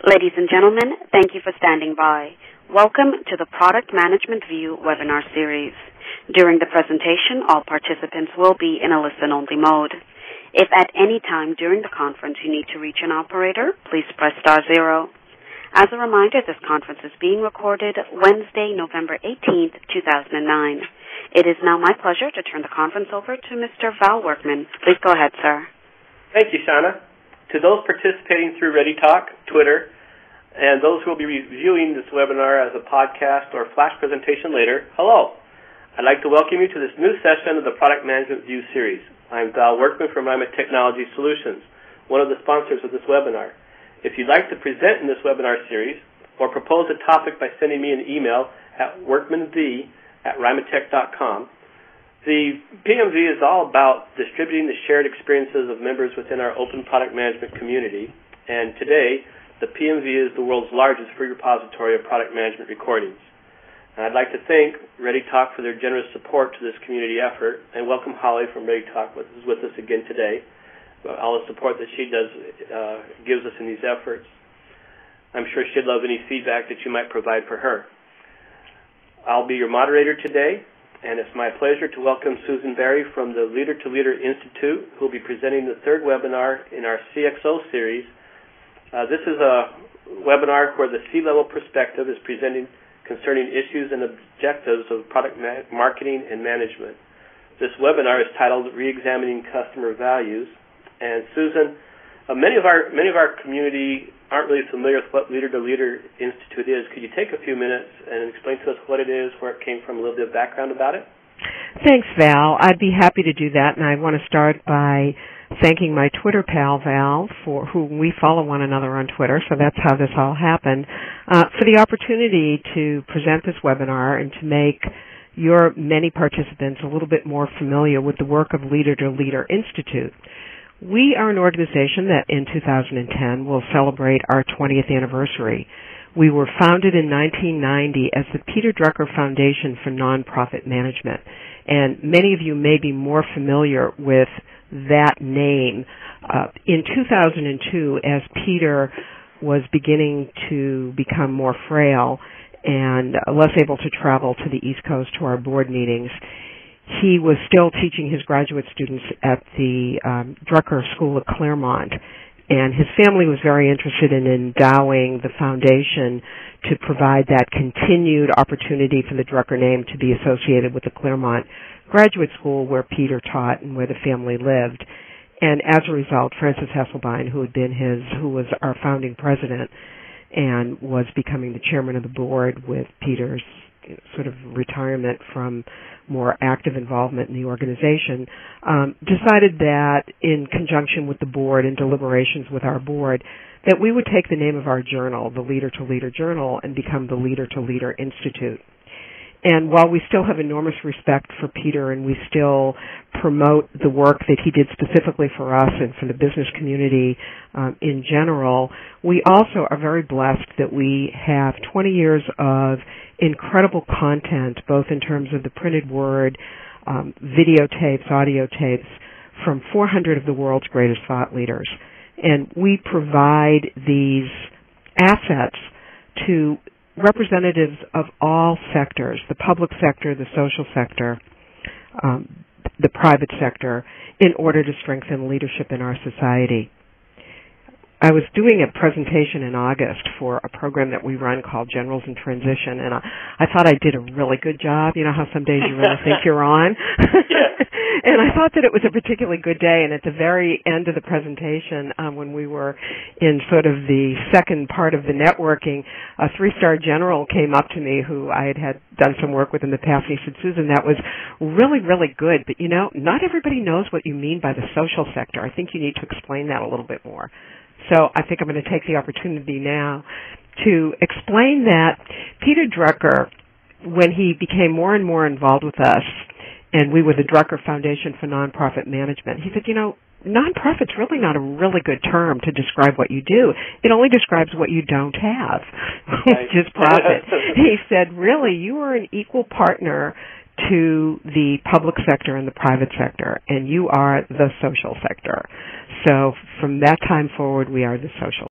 Ladies and gentlemen, thank you for standing by. Welcome to the Product Management View webinar series. During the presentation, all participants will be in a listen-only mode. If at any time during the conference you need to reach an operator, please press *0. As a reminder, this conference is being recorded Wednesday, November 18th, 2009. It is now my pleasure to turn the conference over to Mr. Val Workman. Please go ahead, sir. Thank you, Shauna. To those participating through ReadyTalk, Twitter, and those who will be reviewing this webinar as a podcast or flash presentation later, hello. I'd like to welcome you to this new session of the Product Management View series. I'm Val Workman from Ryma Technology Solutions, one of the sponsors of this webinar. If you'd like to present in this webinar series or propose a topic by sending me an email at workmanv@rymatech.com, the PMV is all about distributing the shared experiences of members within our open product management community, and today the PMV is the world's largest free repository of product management recordings. And I'd like to thank ReadyTalk for their generous support to this community effort, and welcome Holly from ReadyTalk who's with us again today. All the support that she gives us in these efforts. I'm sure she'd love any feedback that you might provide for her. I'll be your moderator today, and it's my pleasure to welcome Susan Bari from the Leader to Leader Institute, who will be presenting the third webinar in our CXO series. This is a webinar where the C-level perspective is presenting concerning issues and objectives of product marketing and management. This webinar is titled Reexamining Customer Values. And Susan, many of our community aren't really familiar with what Leader to Leader Institute is. Could you take a few minutes and explain to us what it is, where it came from, a little bit of background about it? Thanks, Val. I'd be happy to do that, and I want to start by thanking my Twitter pal, Val, for whom we follow one another on Twitter, so that's how this all happened, for the opportunity to present this webinar and to make your many participants a little bit more familiar with the work of Leader to Leader Institute. We are an organization that in 2010 will celebrate our 20th anniversary. We were founded in 1990 as the Peter Drucker Foundation for Nonprofit Management, and many of you may be more familiar with that name. In 2002, as Peter was beginning to become more frail and less able to travel to the East Coast to our board meetings, he was still teaching his graduate students at the Drucker School at Claremont, and his family was very interested in endowing the foundation to provide that continued opportunity for the Drucker name to be associated with the Claremont Graduate School where Peter taught and where the family lived. And as a result, Francis Hesselbein, who was our founding president and was becoming the chairman of the board with Peter's sort of retirement from more active involvement in the organization, decided that in conjunction with the board and deliberations with our board, that we would take the name of our journal, the Leader to Leader Journal, and become the Leader to Leader Institute. And while we still have enormous respect for Peter and we still promote the work that he did specifically for us and for the business community in general, we also are very blessed that we have 20 years of incredible content, both in terms of the printed word, videotapes, audio tapes, from 400 of the world's greatest thought leaders. And we provide these assets to representatives of all sectors, the public sector, the social sector, the private sector, in order to strengthen leadership in our society. I was doing a presentation in August for a program that we run called Generals in Transition, and I thought I did a really good job. You know how some days you really think you're on? Yeah. And I thought that it was a particularly good day, and at the very end of the presentation, when we were in sort of the second part of the networking, a three-star general came up to me who I had done some work with in the past, and he said, "Susan, that was really, really good, but, you know, not everybody knows what you mean by the social sector. I think you need to explain that a little bit more." So I think I'm going to take the opportunity now to explain that Peter Drucker, when he became more and more involved with us, and we were the Drucker Foundation for Nonprofit Management, he said, you know, nonprofit's really not a really good term to describe what you do. It only describes what you don't have, which is profit. He said, really, you are an equal partner to the public sector and the private sector, and you are the social sector. So from that time forward, we are the social